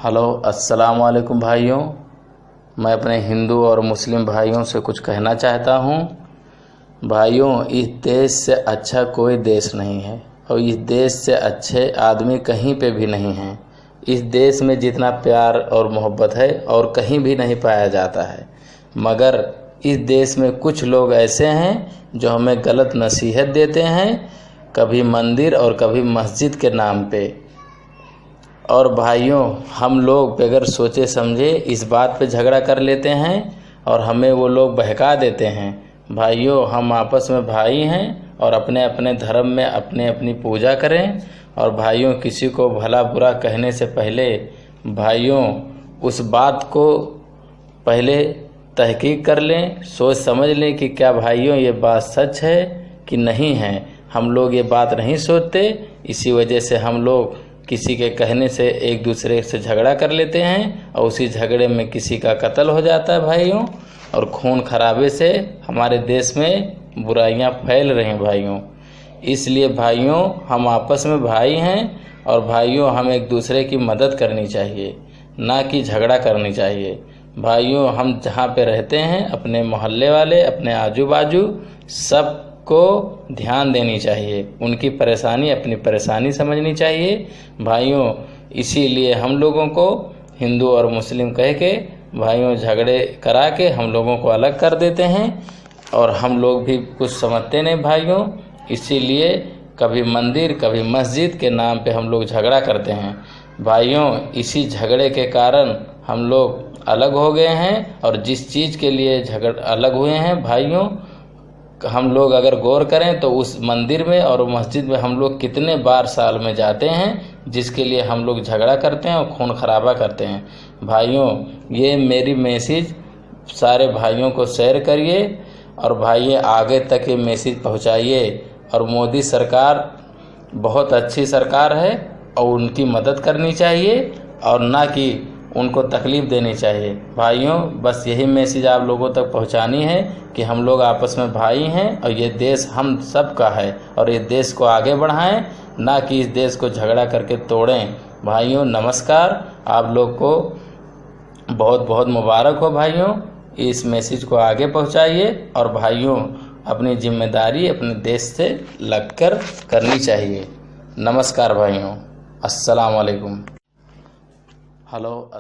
Hello अस्सलाम वालेकुम भाइयों। मैं अपने हिंदू और मुस्लिम भाइयों से कुछ कहना चाहता हूँ। भाइयों, इस देश से अच्छा कोई देश नहीं है और इस देश से अच्छे आदमी कहीं पे भी नहीं हैं। इस देश में जितना प्यार और मोहब्बत है और कहीं भी नहीं पाया जाता है, मगर इस देश में कुछ लोग ऐसे हैं जो हमें गलत नसीहत देते हैं, कभी मंदिर और कभी मस्जिद के नाम पे। और भाइयों, हम लोग बगैर सोचे समझे इस बात पे झगड़ा कर लेते हैं और हमें वो लोग बहका देते हैं। भाइयों, हम आपस में भाई हैं और अपने अपने धर्म में अपने अपनी पूजा करें। और भाइयों, किसी को भला बुरा कहने से पहले भाइयों उस बात को पहले तहकीक कर लें, सोच समझ लें कि क्या भाइयों ये बात सच है कि नहीं है। हम लोग ये बात नहीं सोचते, इसी वजह से हम लोग किसी के कहने से एक दूसरे से झगड़ा कर लेते हैं और उसी झगड़े में किसी का कत्ल हो जाता है भाइयों। और खून खराबे से हमारे देश में बुराइयां फैल रही हैं भाइयों। इसलिए भाइयों, हम आपस में भाई हैं और भाइयों हम एक दूसरे की मदद करनी चाहिए, ना कि झगड़ा करनी चाहिए। भाइयों, हम जहाँ पे रहते हैं, अपने मोहल्ले वाले, अपने आजू बाजू सब को ध्यान देनी चाहिए, उनकी परेशानी अपनी परेशानी समझनी चाहिए भाइयों। इसीलिए हम लोगों को हिंदू और मुस्लिम कह के भाइयों झगड़े करा के हम लोगों को अलग कर देते हैं और हम लोग भी कुछ समझते नहीं भाइयों। इसीलिए कभी मंदिर कभी मस्जिद के नाम पे हम लोग झगड़ा करते हैं भाइयों। इसी झगड़े के कारण हम लोग अलग हो गए हैं और जिस चीज़ के लिए झगड़ अलग हुए हैं भाइयों, हम लोग अगर गौर करें तो उस मंदिर में और मस्जिद में हम लोग कितने बार साल में जाते हैं, जिसके लिए हम लोग झगड़ा करते हैं और खून खराबा करते हैं भाइयों। ये मेरी मैसेज सारे भाइयों को शेयर करिए और भाइयों आगे तक ये मैसेज पहुंचाइए। और मोदी सरकार बहुत अच्छी सरकार है और उनकी मदद करनी चाहिए और ना कि उनको तकलीफ़ देनी चाहिए भाइयों। बस यही मैसेज आप लोगों तक पहुंचानी है कि हम लोग आपस में भाई हैं और ये देश हम सब का है और ये देश को आगे बढ़ाएं, ना कि इस देश को झगड़ा करके तोड़ें भाइयों। नमस्कार, आप लोग को बहुत बहुत मुबारक हो भाइयों। इस मैसेज को आगे पहुंचाइए और भाइयों अपनी जिम्मेदारी अपने देश से लगकर करनी चाहिए। नमस्कार भाइयों, अस्सलाम वालेकुम। हेलो